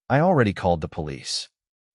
I already called the police.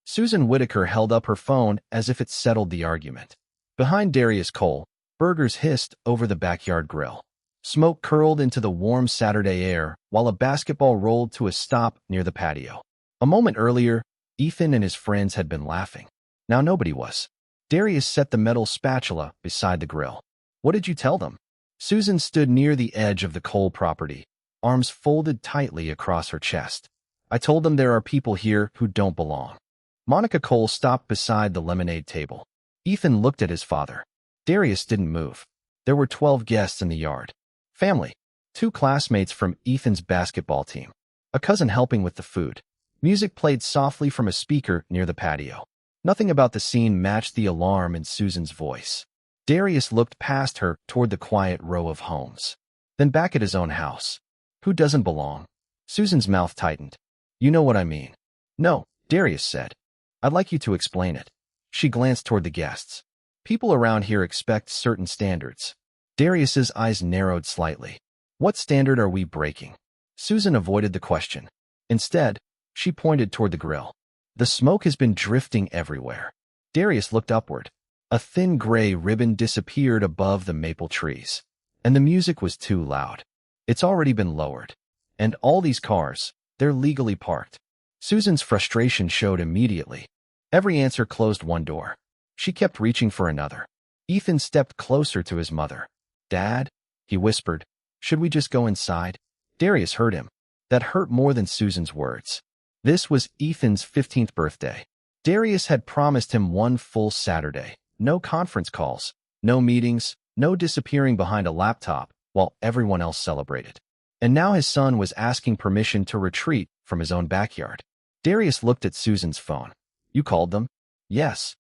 Susan Whitaker held up her phone as if it settled the argument. Behind Darius Cole, burgers hissed over the backyard grill. Smoke curled into the warm Saturday air while a basketball rolled to a stop near the patio. A moment earlier, Ethan and his friends had been laughing. Now nobody was. Darius set the metal spatula beside the grill. What did you tell them? Susan stood near the edge of the Cole property, arms folded tightly across her chest. I told them there are people here who don't belong. Monica Cole stopped beside the lemonade table. Ethan looked at his father. Darius didn't move. There were 12 guests in the yard. Family. 2 classmates from Ethan's basketball team. A cousin helping with the food. Music played softly from a speaker near the patio. Nothing about the scene matched the alarm in Susan's voice. Darius looked past her toward the quiet row of homes. Then back at his own house. Who doesn't belong? Susan's mouth tightened. You know what I mean. No, Darius said. I'd like you to explain it. She glanced toward the guests. People around here expect certain standards. Darius's eyes narrowed slightly. What standard are we breaking? Susan avoided the question. Instead, she pointed toward the grill. The smoke has been drifting everywhere. Darius looked upward. A thin gray ribbon disappeared above the maple trees. And the music was too loud. It's already been lowered. And all these cars, they're legally parked. Susan's frustration showed immediately. Every answer closed one door. She kept reaching for another. Ethan stepped closer to his mother. Dad, he whispered, should we just go inside? Darius heard him. That hurt more than Susan's words. This was Ethan's 15th birthday. Darius had promised him one full Saturday. No conference calls, no meetings, no disappearing behind a laptop while everyone else celebrated. And now his son was asking permission to retreat from his own backyard. Darius looked at Susan's phone. You called them? Yes.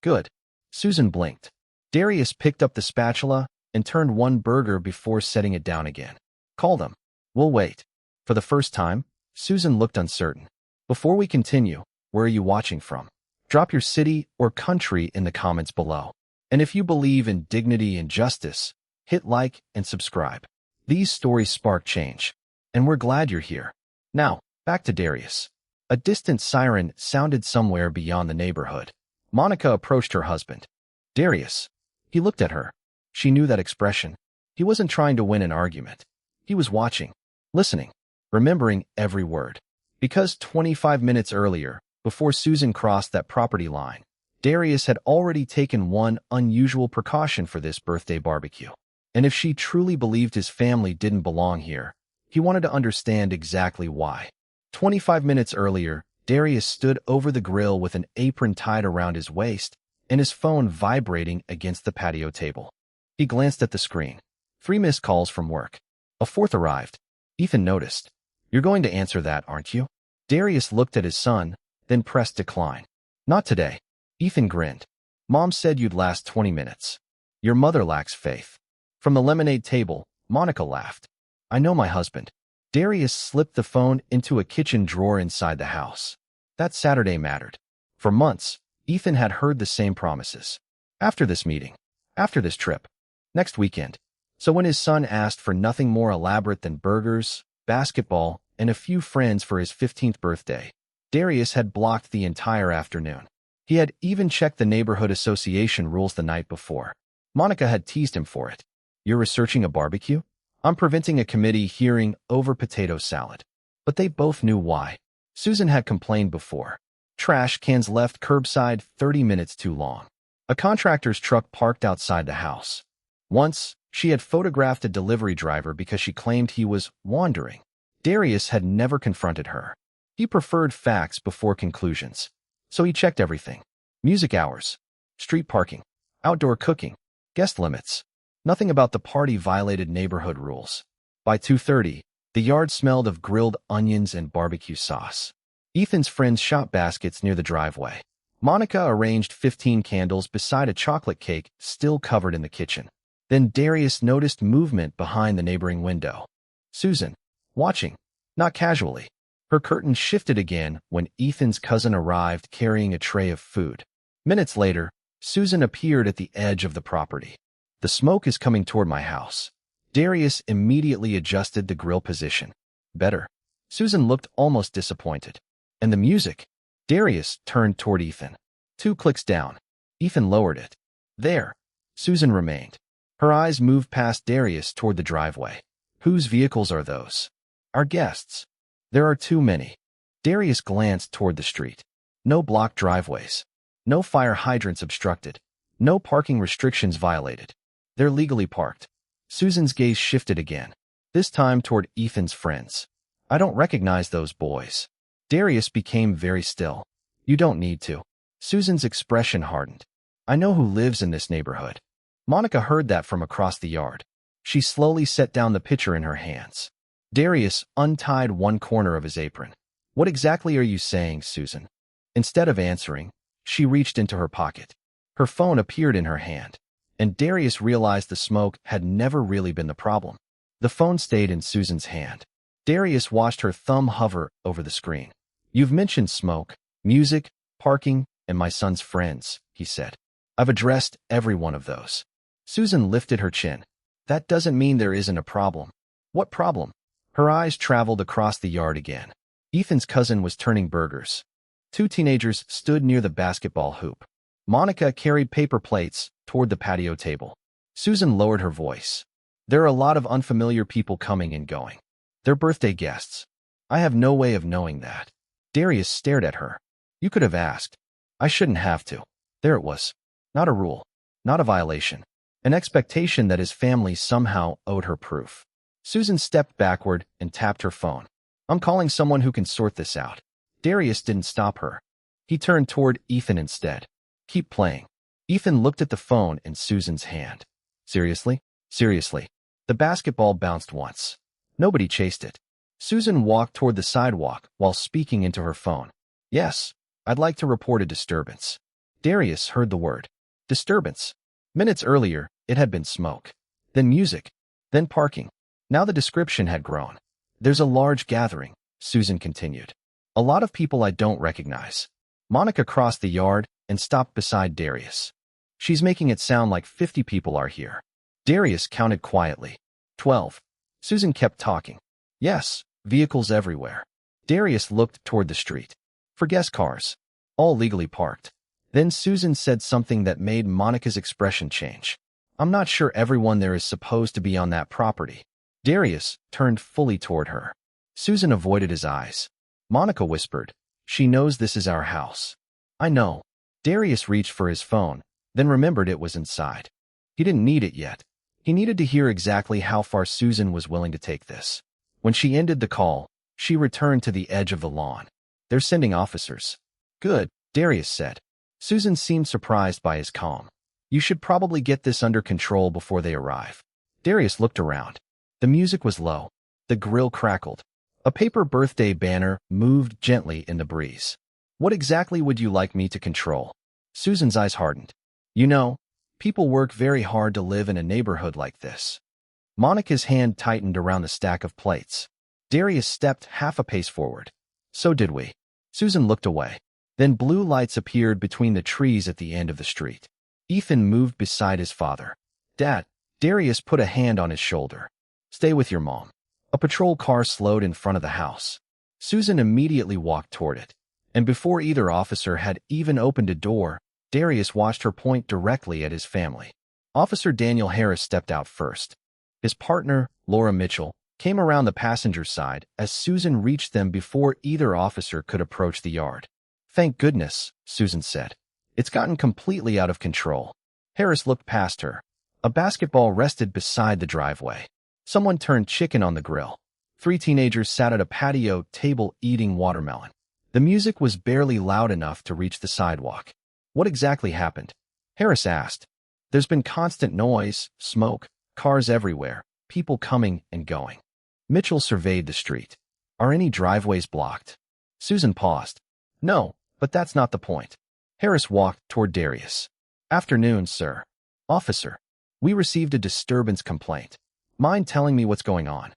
Good. Susan blinked. Darius picked up the spatula and turned one burger before setting it down again. Call them. We'll wait. For the first time, Susan looked uncertain. Before we continue, where are you watching from? Drop your city or country in the comments below. And if you believe in dignity and justice, hit like and subscribe. These stories spark change, and we're glad you're here. Now, back to Darius. A distant siren sounded somewhere beyond the neighborhood. Monica approached her husband. Darius. He looked at her. She knew that expression. He wasn't trying to win an argument. He was watching, listening, remembering every word. Because 25 minutes earlier, before Susan crossed that property line, Darius had already taken one unusual precaution for this birthday barbecue. And if she truly believed his family didn't belong here, he wanted to understand exactly why. 25 minutes earlier, Darius stood over the grill with an apron tied around his waist and his phone vibrating against the patio table. He glanced at the screen. 3 missed calls from work. A 4th arrived. Ethan noticed. You're going to answer that, aren't you? Darius looked at his son, then pressed decline. Not today. Ethan grinned. Mom said you'd last 20 minutes. Your mother lacks faith. From the lemonade table, Monica laughed. I know my husband. Darius slipped the phone into a kitchen drawer inside the house. That Saturday mattered. For months, Ethan had heard the same promises. After this meeting. After this trip. Next weekend. So when his son asked for nothing more elaborate than burgers, basketball, and a few friends for his 15th birthday, Darius had blocked the entire afternoon. He had even checked the neighborhood association rules the night before. Monica had teased him for it. You're researching a barbecue? I'm preventing a committee hearing over potato salad. But they both knew why. Susan had complained before. Trash cans left curbside 30 minutes too long. A contractor's truck parked outside the house. Once, she had photographed a delivery driver because she claimed he was wandering. Darius had never confronted her. He preferred facts before conclusions. So he checked everything. Music hours, street parking, outdoor cooking, guest limits. Nothing about the party violated neighborhood rules. By 2:30, the yard smelled of grilled onions and barbecue sauce. Ethan's friends shot baskets near the driveway. Monica arranged 15 candles beside a chocolate cake still covered in the kitchen. Then Darius noticed movement behind the neighboring window. Susan, watching, not casually. Her curtain shifted again when Ethan's cousin arrived carrying a tray of food. Minutes later, Susan appeared at the edge of the property. The smoke is coming toward my house. Darius immediately adjusted the grill position. Better. Susan looked almost disappointed. And the music? Darius turned toward Ethan. 2 clicks down. Ethan lowered it. There. Susan remained. Her eyes moved past Darius toward the driveway. Whose vehicles are those? Our guests. There are too many. Darius glanced toward the street. No blocked driveways. No fire hydrants obstructed. No parking restrictions violated. They're legally parked. Susan's gaze shifted again, this time toward Ethan's friends. I don't recognize those boys. Darius became very still. You don't need to. Susan's expression hardened. I know who lives in this neighborhood. Monica heard that from across the yard. She slowly set down the pitcher in her hands. Darius untied one corner of his apron. What exactly are you saying, Susan? Instead of answering, she reached into her pocket. Her phone appeared in her hand, and Darius realized the smoke had never really been the problem. The phone stayed in Susan's hand. Darius watched her thumb hover over the screen. You've mentioned smoke, music, parking, and my son's friends, he said. I've addressed every one of those. Susan lifted her chin. That doesn't mean there isn't a problem. What problem? Her eyes traveled across the yard again. Ethan's cousin was turning burgers. 2 teenagers stood near the basketball hoop. Monica carried paper plates toward the patio table. Susan lowered her voice. There are a lot of unfamiliar people coming and going. They're birthday guests. I have no way of knowing that. Darius stared at her. You could have asked. I shouldn't have to. There it was. Not a rule. Not a violation. An expectation that his family somehow owed her proof. Susan stepped backward and tapped her phone. I'm calling someone who can sort this out. Darius didn't stop her. He turned toward Ethan instead. Keep playing. Ethan looked at the phone in Susan's hand. Seriously? Seriously. The basketball bounced once. Nobody chased it. Susan walked toward the sidewalk while speaking into her phone. Yes, I'd like to report a disturbance. Darius heard the word. Disturbance. Minutes earlier, it had been smoke. Then music. Then parking. Now the description had grown. There's a large gathering, Susan continued. A lot of people I don't recognize. Monica crossed the yard and stopped beside Darius. She's making it sound like 50 people are here. Darius counted quietly. 12. Susan kept talking. Yes, vehicles everywhere. Darius looked toward the street. For guest cars. All legally parked. Then Susan said something that made Monica's expression change. I'm not sure everyone there is supposed to be on that property. Darius turned fully toward her. Susan avoided his eyes. Monica whispered, she knows this is our house. I know. Darius reached for his phone, then remembered it was inside. He didn't need it yet. He needed to hear exactly how far Susan was willing to take this. When she ended the call, she returned to the edge of the lawn. They're sending officers. Good, Darius said. Susan seemed surprised by his calm. You should probably get this under control before they arrive. Darius looked around. The music was low. The grill crackled. A paper birthday banner moved gently in the breeze. What exactly would you like me to control? Susan's eyes hardened. You know, people work very hard to live in a neighborhood like this. Monica's hand tightened around the stack of plates. Darius stepped half a pace forward. So did we. Susan looked away. Then blue lights appeared between the trees at the end of the street. Ethan moved beside his father. Dad, Darius put a hand on his shoulder. Stay with your mom. A patrol car slowed in front of the house. Susan immediately walked toward it. And before either officer had even opened a door, Darius watched her point directly at his family. Officer Daniel Harris stepped out first. His partner, Laura Mitchell, came around the passenger side as Susan reached them before either officer could approach the yard. Thank goodness, Susan said. It's gotten completely out of control. Harris looked past her. A basketball rested beside the driveway. Someone turned chicken on the grill. 3 teenagers sat at a patio table eating watermelon. The music was barely loud enough to reach the sidewalk. What exactly happened? Harris asked. There's been constant noise, smoke, cars everywhere, people coming and going. Mitchell surveyed the street. Are any driveways blocked? Susan paused. No, but that's not the point. Harris walked toward Darius. Afternoon, sir. Officer. We received a disturbance complaint. Mind telling me what's going on?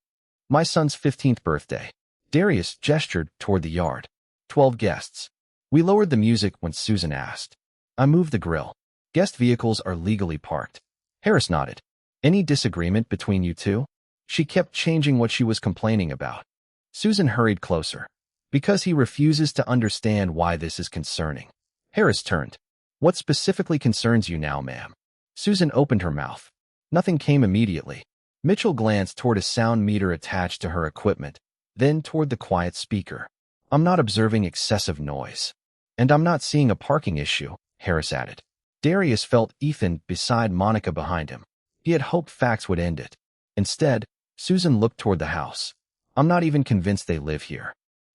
My son's 15th birthday. Darius gestured toward the yard. 12 guests. We lowered the music when Susan asked. I moved the grill. Guest vehicles are legally parked. Harris nodded. Any disagreement between you two? She kept changing what she was complaining about. Susan hurried closer. Because he refuses to understand why this is concerning. Harris turned. What specifically concerns you now, ma'am? Susan opened her mouth. Nothing came immediately. Mitchell glanced toward a sound meter attached to her equipment, then toward the quiet speaker. I'm not observing excessive noise. And I'm not seeing a parking issue, Harris added. Darius felt Ethan beside Monica behind him. He had hoped facts would end it. Instead, Susan looked toward the house. I'm not even convinced they live here.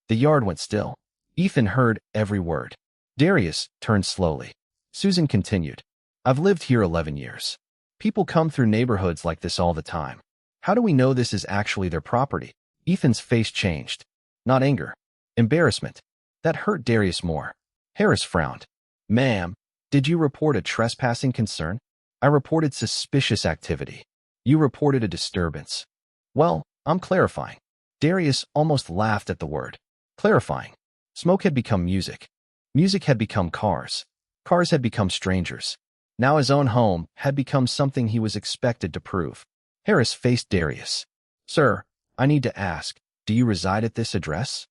The yard went still. Ethan heard every word. Darius turned slowly. Susan continued. I've lived here 11 years. People come through neighborhoods like this all the time. How do we know this is actually their property? Ethan's face changed. Not anger. Embarrassment. That hurt Darius more. Harris frowned. Ma'am, did you report a trespassing concern? I reported suspicious activity. You reported a disturbance. Well, I'm clarifying. Darius almost laughed at the word. Clarifying. Smoke had become music. Music had become cars. Cars had become strangers. Now his own home had become something he was expected to prove. Harris faced Darius. Sir, I need to ask, do you reside at this address?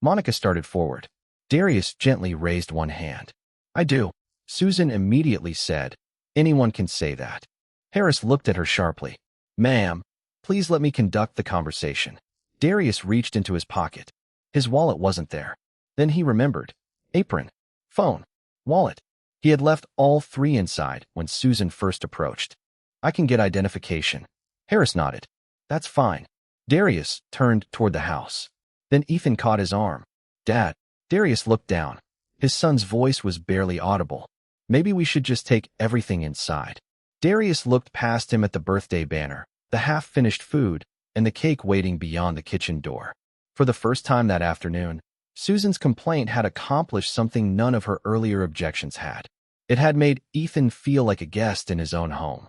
Monica started forward. Darius gently raised one hand. I do. Susan immediately said, anyone can say that. Harris looked at her sharply. Ma'am, please let me conduct the conversation. Darius reached into his pocket. His wallet wasn't there. Then he remembered. Apron, phone, wallet. He had left all three inside when Susan first approached. I can get identification. Harris nodded. That's fine. Darius turned toward the house. Then Ethan caught his arm. Dad. Darius looked down. His son's voice was barely audible. Maybe we should just take everything inside. Darius looked past him at the birthday banner, the half-finished food, and the cake waiting beyond the kitchen door. For the first time that afternoon, Susan's complaint had accomplished something none of her earlier objections had. It had made Ethan feel like a guest in his own home.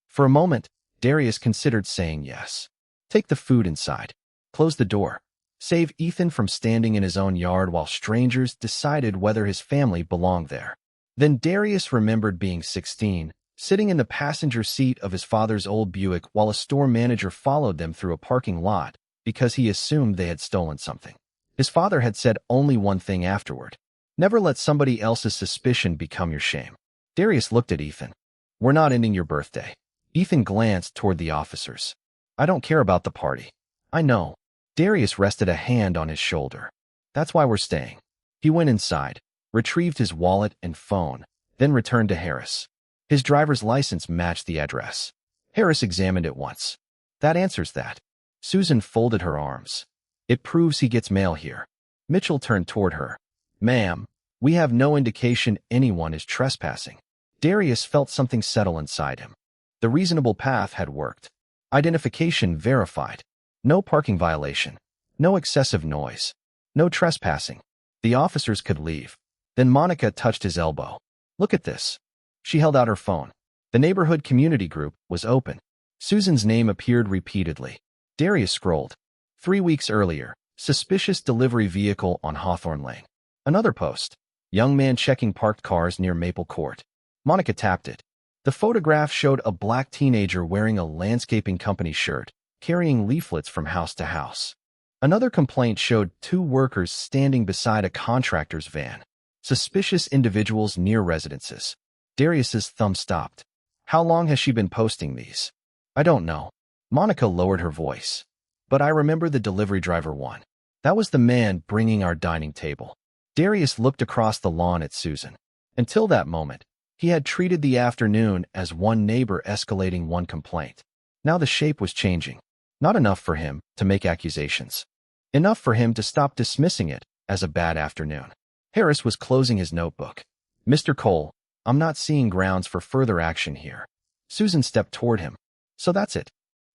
For a moment, Darius considered saying yes. Take the food inside. Close the door. Save Ethan from standing in his own yard while strangers decided whether his family belonged there. Then Darius remembered being 16, sitting in the passenger seat of his father's old Buick while a store manager followed them through a parking lot because he assumed they had stolen something. His father had said only one thing afterward. Never let somebody else's suspicion become your shame. Darius looked at Ethan. We're not ending your birthday. Ethan glanced toward the officers. I don't care about the party. I know. Darius rested a hand on his shoulder. That's why we're staying. He went inside, retrieved his wallet and phone, then returned to Harris. His driver's license matched the address. Harris examined it once. That answers that. Susan folded her arms. It proves he gets mail here. Mitchell turned toward her. Ma'am, we have no indication anyone is trespassing. Darius felt something settle inside him. The reasonable path had worked. Identification verified. No parking violation. No excessive noise. No trespassing. The officers could leave. Then Monica touched his elbow. Look at this. She held out her phone. The neighborhood community group was open. Susan's name appeared repeatedly. Darius scrolled. 3 weeks earlier, suspicious delivery vehicle on Hawthorne Lane. Another post. Young man checking parked cars near Maple Court. Monica tapped it. The photograph showed a black teenager wearing a landscaping company shirt, carrying leaflets from house to house. Another complaint showed 2 workers standing beside a contractor's van. Suspicious individuals near residences. Darius's thumb stopped. How long has she been posting these? I don't know. Monica lowered her voice. But I remember the delivery driver one. That was the man bringing our dining table. Darius looked across the lawn at Susan. Until that moment, he had treated the afternoon as one neighbor escalating one complaint. Now the shape was changing. Not enough for him to make accusations. Enough for him to stop dismissing it as a bad afternoon. Harris was closing his notebook. Mr. Cole, I'm not seeing grounds for further action here. Susan stepped toward him. So that's it.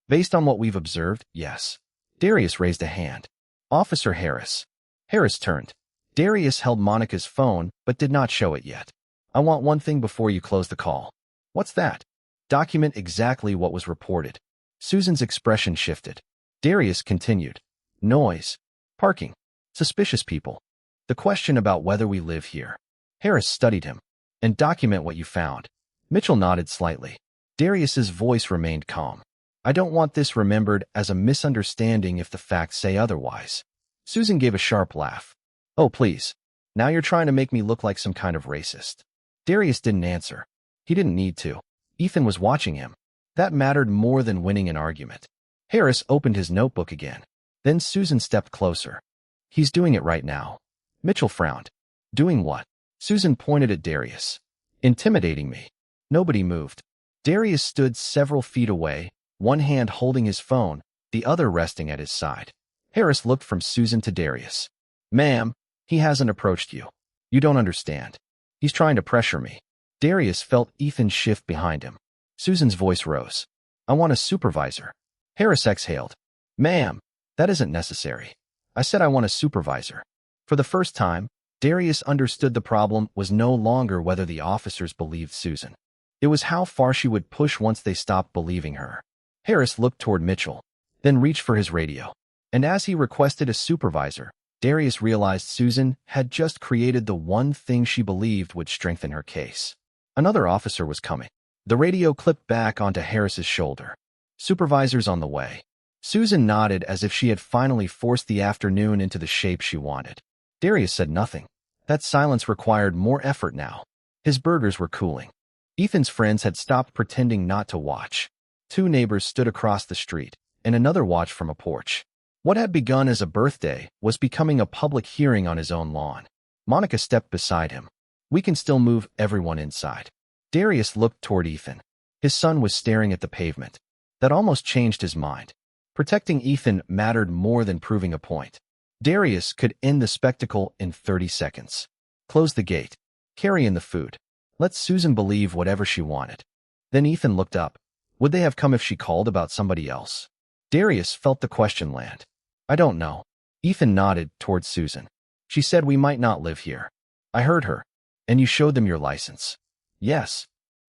Based on what we've observed, yes. Darius raised a hand. Officer Harris. Harris turned. Darius held Monica's phone but did not show it yet. I want one thing before you close the call. What's that? Document exactly what was reported. Susan's expression shifted. Darius continued. Noise. Parking. Suspicious people. The question about whether we live here. Harris studied him. And document what you found. Mitchell nodded slightly. Darius's voice remained calm. I don't want this remembered as a misunderstanding if the facts say otherwise. Susan gave a sharp laugh. Oh, please. Now you're trying to make me look like some kind of racist. Darius didn't answer. He didn't need to. Ethan was watching him. That mattered more than winning an argument. Harris opened his notebook again. Then Susan stepped closer. He's doing it right now. Mitchell frowned. Doing what? Susan pointed at Darius. Intimidating me. Nobody moved. Darius stood several feet away, one hand holding his phone, the other resting at his side. Harris looked from Susan to Darius. Ma'am, he hasn't approached you. You don't understand. He's trying to pressure me. Darius felt Ethan shift behind him. Susan's voice rose. I want a supervisor. Harris exhaled. Ma'am, that isn't necessary. I said I want a supervisor. For the first time, Darius understood the problem was no longer whether the officers believed Susan. It was how far she would push once they stopped believing her. Harris looked toward Mitchell, then reached for his radio. And as he requested a supervisor, Darius realized Susan had just created the one thing she believed would strengthen her case. Another officer was coming. The radio clipped back onto Harris's shoulder. Supervisor's on the way. Susan nodded as if she had finally forced the afternoon into the shape she wanted. Darius said nothing. That silence required more effort now. His burgers were cooling. Ethan's friends had stopped pretending not to watch. Two neighbors stood across the street, and another watched from a porch. What had begun as a birthday was becoming a public hearing on his own lawn. Monica stepped beside him. We can still move everyone inside. Darius looked toward Ethan. His son was staring at the pavement. That almost changed his mind. Protecting Ethan mattered more than proving a point. Darius could end the spectacle in 30 seconds. Close the gate. Carry in the food. Let Susan believe whatever she wanted. Then Ethan looked up. Would they have come if she called about somebody else? Darius felt the question land. I don't know. Ethan nodded toward Susan. She said we might not live here. I heard her. And you showed them your license. Yes.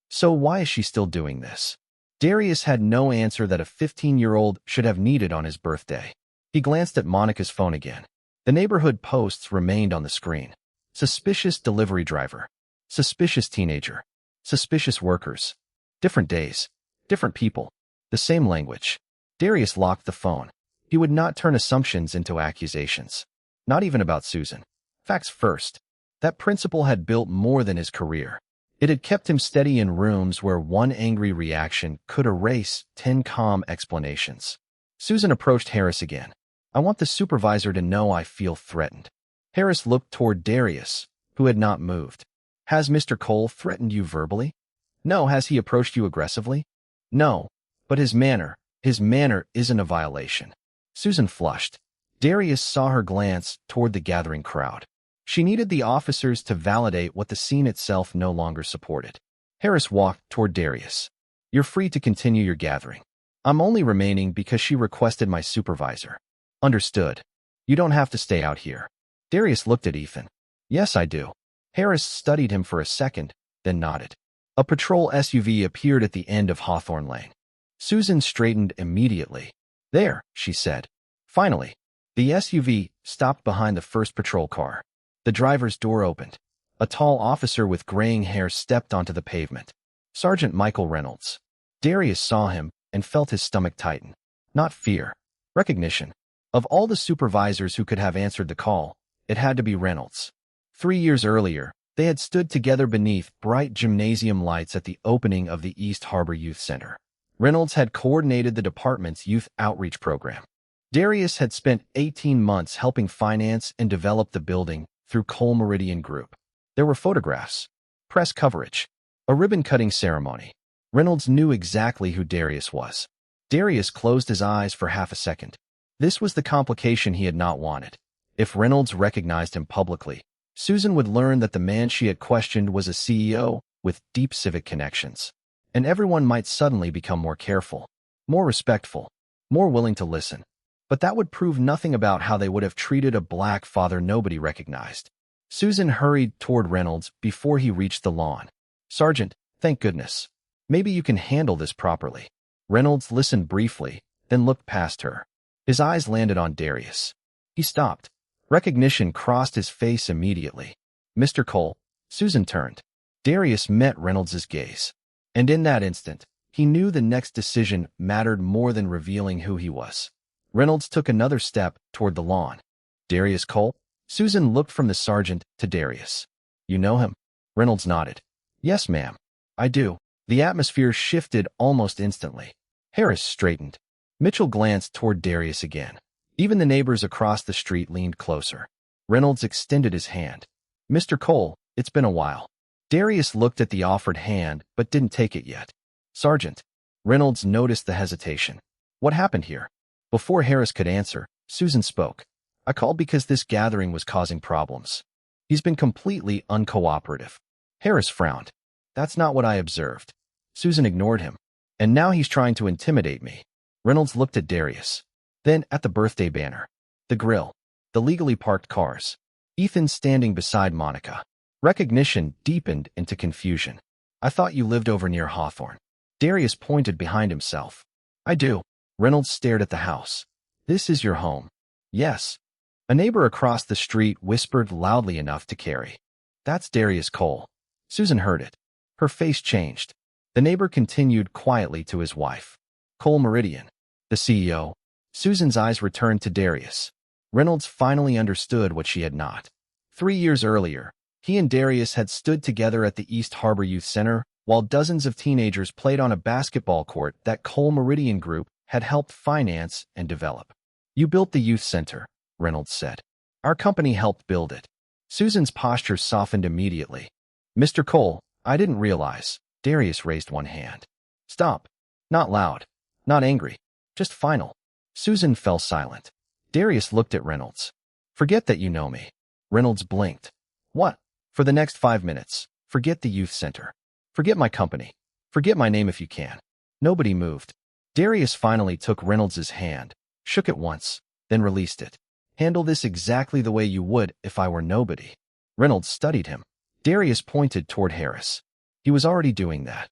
So why is she still doing this? Darius had no answer that a 15-year-old should have needed on his birthday. He glanced at Monica's phone again. The neighborhood posts remained on the screen. Suspicious delivery driver. Suspicious teenager. Suspicious workers. Different days. Different people. The same language. Darius locked the phone. He would not turn assumptions into accusations. Not even about Susan. Facts first. That principle had built more than his career. It had kept him steady in rooms where one angry reaction could erase 10 calm explanations. Susan approached Harris again. I want the supervisor to know I feel threatened. Harris looked toward Darius, who had not moved. Has Mr. Cole threatened you verbally? No. Has he approached you aggressively? No. But his manner isn't a violation. Susan flushed. Darius saw her glance toward the gathering crowd. She needed the officers to validate what the scene itself no longer supported. Harris walked toward Darius. You're free to continue your gathering. I'm only remaining because she requested my supervisor. Understood. You don't have to stay out here. Darius looked at Ethan. Yes, I do. Harris studied him for a second, then nodded. A patrol SUV appeared at the end of Hawthorne Lane. Susan straightened immediately. There, she said. Finally, the SUV stopped behind the first patrol car. The driver's door opened. A tall officer with graying hair stepped onto the pavement. Sergeant Michael Reynolds. Darius saw him and felt his stomach tighten. Not fear. Recognition. Of all the supervisors who could have answered the call, it had to be Reynolds. 3 years earlier, they had stood together beneath bright gymnasium lights at the opening of the East Harbor Youth Center. Reynolds had coordinated the department's youth outreach program. Darius had spent 18 months helping finance and develop the building through Cole Meridian Group. There were photographs, press coverage, a ribbon-cutting ceremony. Reynolds knew exactly who Darius was. Darius closed his eyes for half a second. This was the complication he had not wanted. If Reynolds recognized him publicly, Susan would learn that the man she had questioned was a CEO with deep civic connections. And everyone might suddenly become more careful, more respectful, more willing to listen. But that would prove nothing about how they would have treated a black father nobody recognized. Susan hurried toward Reynolds before he reached the lawn. Sergeant, thank goodness. Maybe you can handle this properly. Reynolds listened briefly, then looked past her. His eyes landed on Darius. He stopped. Recognition crossed his face immediately. Mr. Cole. Susan turned. Darius met Reynolds' gaze. And in that instant, he knew the next decision mattered more than revealing who he was. Reynolds took another step toward the lawn. Darius Cole? Susan looked from the sergeant to Darius. You know him? Reynolds nodded. Yes, ma'am. I do. The atmosphere shifted almost instantly. Harris straightened. Mitchell glanced toward Darius again. Even the neighbors across the street leaned closer. Reynolds extended his hand. Mr. Cole, it's been a while. Darius looked at the offered hand, but didn't take it yet. Sergeant. Reynolds noticed the hesitation. What happened here? Before Harris could answer, Susan spoke. I called because this gathering was causing problems. He's been completely uncooperative. Harris frowned. That's not what I observed. Susan ignored him. And now he's trying to intimidate me. Reynolds looked at Darius. Then at the birthday banner. The grill. The legally parked cars. Ethan standing beside Monica. Recognition deepened into confusion. I thought you lived over near Hawthorne. Darius pointed behind himself. I do. Reynolds stared at the house. This is your home. Yes. A neighbor across the street whispered loudly enough to carry. That's Darius Cole. Susan heard it. Her face changed. The neighbor continued quietly to his wife. Cole Meridian. The CEO. Susan's eyes returned to Darius. Reynolds finally understood what she had not. 3 years earlier, he and Darius had stood together at the East Harbor Youth Center while dozens of teenagers played on a basketball court that Cole Meridian Group had helped finance and develop. You built the youth center, Reynolds said. Our company helped build it. Susan's posture softened immediately. Mr. Cole, I didn't realize. Darius raised one hand. Stop. Not loud. Not angry. Just final. Susan fell silent. Darius looked at Reynolds. Forget that you know me. Reynolds blinked. What? For the next 5 minutes, forget the youth center. Forget my company. Forget my name if you can. Nobody moved. Darius finally took Reynolds' hand, shook it once, then released it. Handle this exactly the way you would if I were nobody. Reynolds studied him. Darius pointed toward Harris. He was already doing that.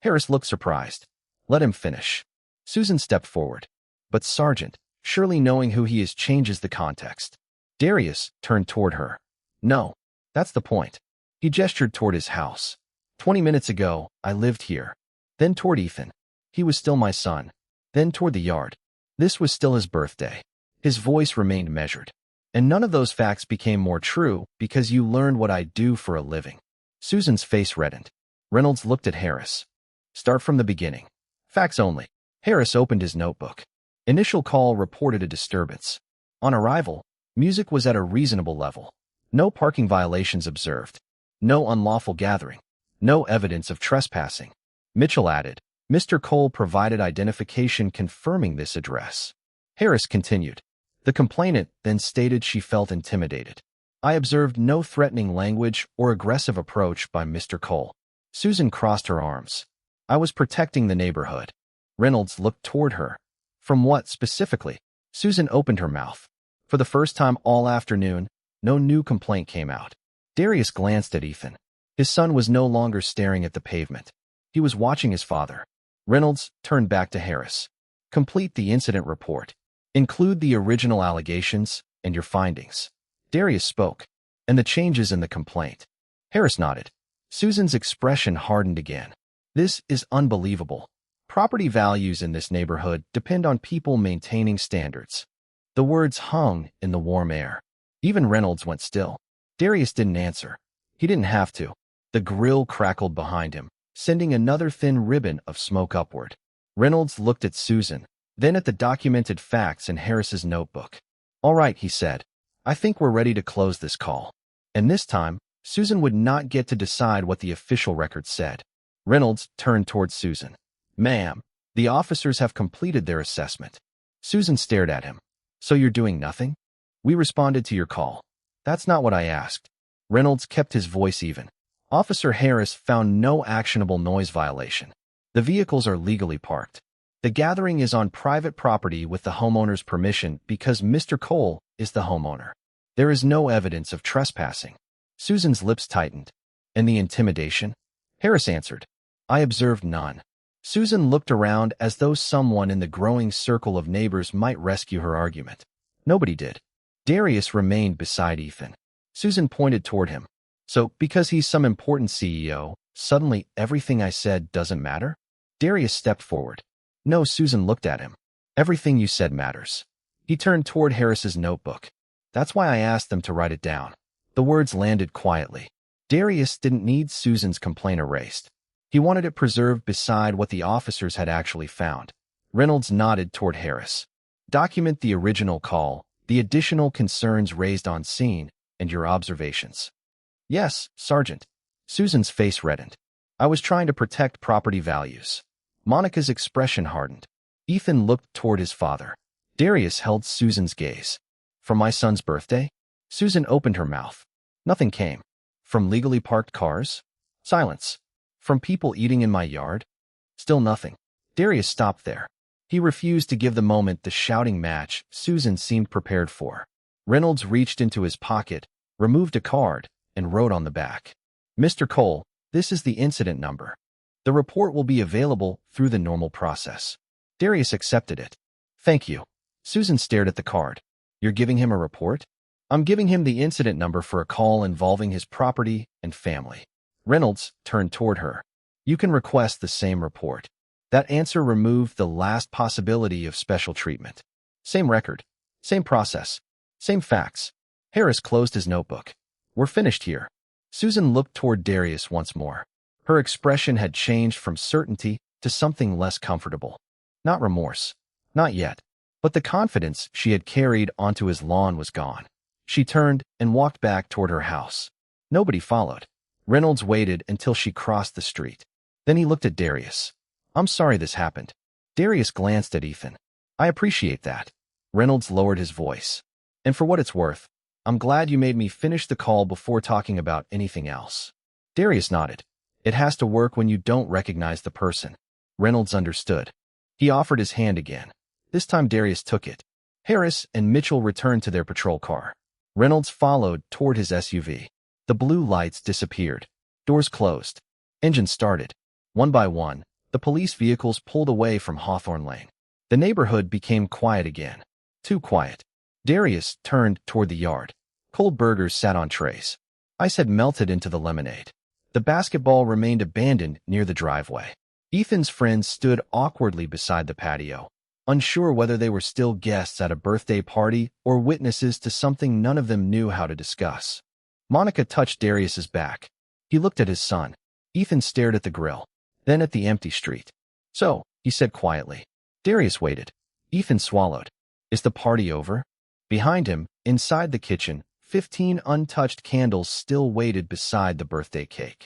Harris looked surprised. Let him finish. Susan stepped forward. But Sergeant, surely knowing who he is changes the context. Darius turned toward her. No, that's the point. He gestured toward his house. 20 minutes ago, I lived here. Then toward Ethan. He was still my son. Then toward the yard. This was still his birthday. His voice remained measured. And none of those facts became more true because you learned what I do for a living. Susan's face reddened. Reynolds looked at Harris. Start from the beginning. Facts only. Harris opened his notebook. Initial call reported a disturbance. On arrival, music was at a reasonable level. No parking violations observed. No unlawful gathering. No evidence of trespassing. Mitchell added, Mr. Cole provided identification confirming this address. Harris continued. The complainant then stated she felt intimidated. I observed no threatening language or aggressive approach by Mr. Cole. Susan crossed her arms. I was protecting the neighborhood. Reynolds looked toward her. From what specifically? Susan opened her mouth. For the first time all afternoon, no new complaint came out. Darius glanced at Ethan. His son was no longer staring at the pavement. He was watching his father. Reynolds turned back to Harris. Complete the incident report. Include the original allegations and your findings. Darius spoke. And the changes in the complaint. Harris nodded. Susan's expression hardened again. This is unbelievable. Property values in this neighborhood depend on people maintaining standards. The words hung in the warm air. Even Reynolds went still. Darius didn't answer. He didn't have to. The grill crackled behind him, sending another thin ribbon of smoke upward. Reynolds looked at Susan, then at the documented facts in Harris's notebook. All right, he said. I think we're ready to close this call. And this time, Susan would not get to decide what the official record said. Reynolds turned toward Susan. Ma'am, the officers have completed their assessment. Susan stared at him. So you're doing nothing? We responded to your call. That's not what I asked. Reynolds kept his voice even. Officer Harris found no actionable noise violation. The vehicles are legally parked. The gathering is on private property with the homeowner's permission because Mr. Cole is the homeowner. There is no evidence of trespassing. Susan's lips tightened. And the intimidation? Harris answered. I observed none. Susan looked around as though someone in the growing circle of neighbors might rescue her argument. Nobody did. Darius remained beside Ethan. Susan pointed toward him. So, because he's some important CEO, suddenly everything I said doesn't matter? Darius stepped forward. No, Susan looked at him. Everything you said matters. He turned toward Harris's notebook. That's why I asked them to write it down. The words landed quietly. Darius didn't need Susan's complaint erased. He wanted it preserved beside what the officers had actually found. Reynolds nodded toward Harris. Document the original call, the additional concerns raised on scene, and your observations. Yes, Sergeant. Susan's face reddened. I was trying to protect property values. Monica's expression hardened. Ethan looked toward his father. Darius held Susan's gaze. From my son's birthday? Susan opened her mouth. Nothing came. From legally parked cars? Silence. From people eating in my yard? Still nothing. Darius stopped there. He refused to give the moment the shouting match Susan seemed prepared for. Reynolds reached into his pocket, removed a card, and wrote on the back. Mr. Cole, this is the incident number. The report will be available through the normal process. Darius accepted it. Thank you. Susan stared at the card. You're giving him a report? I'm giving him the incident number for a call involving his property and family. Reynolds turned toward her. You can request the same report. That answer removed the last possibility of special treatment. Same record, same process, same facts. Harris closed his notebook. We're finished here. Susan looked toward Darius once more. Her expression had changed from certainty to something less comfortable. Not remorse. Not yet. But the confidence she had carried onto his lawn was gone. She turned and walked back toward her house. Nobody followed. Reynolds waited until she crossed the street. Then he looked at Darius. I'm sorry this happened. Darius glanced at Ethan. I appreciate that. Reynolds lowered his voice. And for what it's worth, I'm glad you made me finish the call before talking about anything else. Darius nodded. It has to work when you don't recognize the person. Reynolds understood. He offered his hand again. This time Darius took it. Harris and Mitchell returned to their patrol car. Reynolds followed toward his SUV. The blue lights disappeared. Doors closed. Engines started. One by one, the police vehicles pulled away from Hawthorne Lane. The neighborhood became quiet again. Too quiet. Darius turned toward the yard. Cold burgers sat on trays. Ice had melted into the lemonade. The basketball remained abandoned near the driveway. Ethan's friends stood awkwardly beside the patio, unsure whether they were still guests at a birthday party or witnesses to something none of them knew how to discuss. Monica touched Darius's back. He looked at his son. Ethan stared at the grill, then at the empty street. So, he said quietly. Darius waited. Ethan swallowed. Is the party over? Behind him, inside the kitchen, 15 untouched candles still waited beside the birthday cake.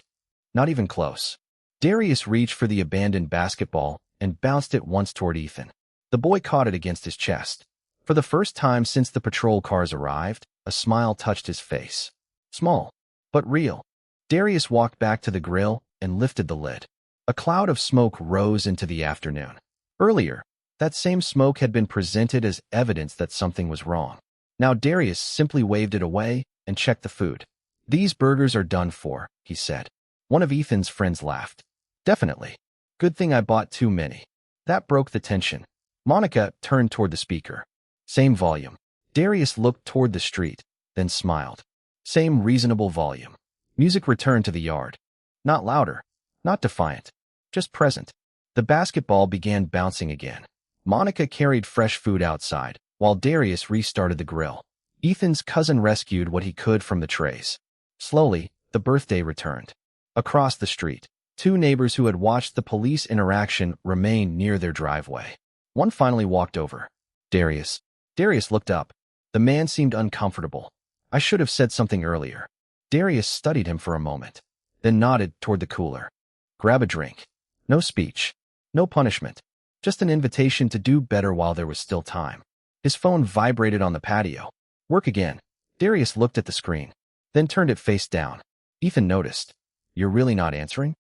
Not even close. Darius reached for the abandoned basketball and bounced it once toward Ethan. The boy caught it against his chest. For the first time since the patrol cars arrived, a smile touched his face. Small, but real. Darius walked back to the grill and lifted the lid. A cloud of smoke rose into the afternoon. Earlier, that same smoke had been presented as evidence that something was wrong. Now Darius simply waved it away and checked the food. These burgers are done for, he said. One of Ethan's friends laughed. Definitely. Good thing I bought too many. That broke the tension. Monica turned toward the speaker. Same volume. Darius looked toward the street, then smiled. Same reasonable volume. Music returned to the yard. Not louder, not defiant, just present. The basketball began bouncing again. Monica carried fresh food outside, while Darius restarted the grill. Ethan's cousin rescued what he could from the trays. Slowly, the birthday returned. Across the street, two neighbors who had watched the police interaction remained near their driveway. One finally walked over. Darius. Darius looked up. The man seemed uncomfortable. I should have said something earlier. Darius studied him for a moment, then nodded toward the cooler. Grab a drink. No speech. No punishment. Just an invitation to do better while there was still time. His phone vibrated on the patio. Work again. Darius looked at the screen, then turned it face down. Ethan noticed. You're really not answering?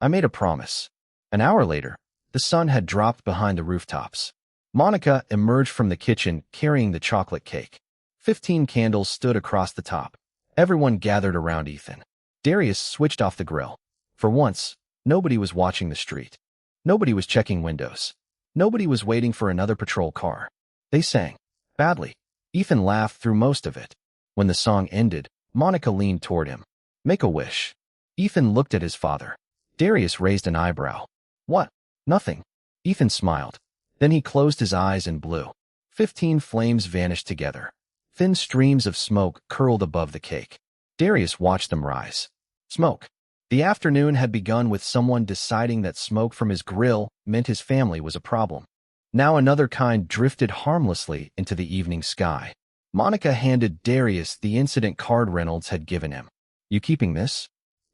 I made a promise. An hour later, the sun had dropped behind the rooftops. Monica emerged from the kitchen carrying the chocolate cake. 15 candles stood across the top. Everyone gathered around Ethan. Darius switched off the grill. For once, nobody was watching the street. Nobody was checking windows. Nobody was waiting for another patrol car. They sang. Badly. Ethan laughed through most of it. When the song ended, Monica leaned toward him. Make a wish. Ethan looked at his father. Darius raised an eyebrow. What? Nothing. Ethan smiled. Then he closed his eyes and blew. 15 flames vanished together. Thin streams of smoke curled above the cake. Darius watched them rise. Smoke. The afternoon had begun with someone deciding that smoke from his grill meant his family was a problem. Now another kind drifted harmlessly into the evening sky. Monica handed Darius the incident card Reynolds had given him. "You keeping this?"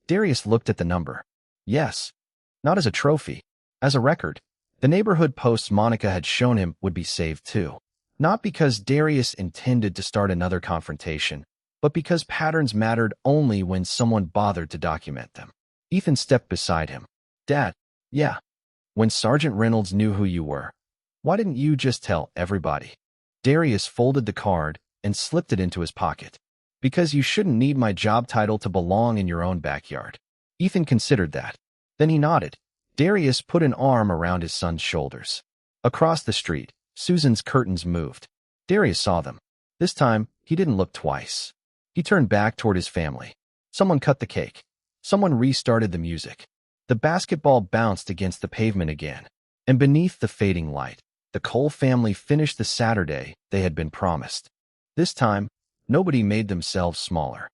Darius looked at the number. "Yes. Not as a trophy. As a record." The neighborhood posts Monica had shown him would be saved too. Not because Darius intended to start another confrontation, but because patterns mattered only when someone bothered to document them. Ethan stepped beside him. "Dad, yeah. When Sergeant Reynolds knew who you were, why didn't you just tell everybody?" Darius folded the card and slipped it into his pocket. "Because you shouldn't need my job title to belong in your own backyard." Ethan considered that. Then he nodded. Darius put an arm around his son's shoulders. Across the street, Susan's curtains moved. Darius saw them. This time, he didn't look twice. He turned back toward his family. Someone cut the cake. Someone restarted the music. The basketball bounced against the pavement again. And beneath the fading light, the Cole family finished the Saturday they had been promised. This time, nobody made themselves smaller.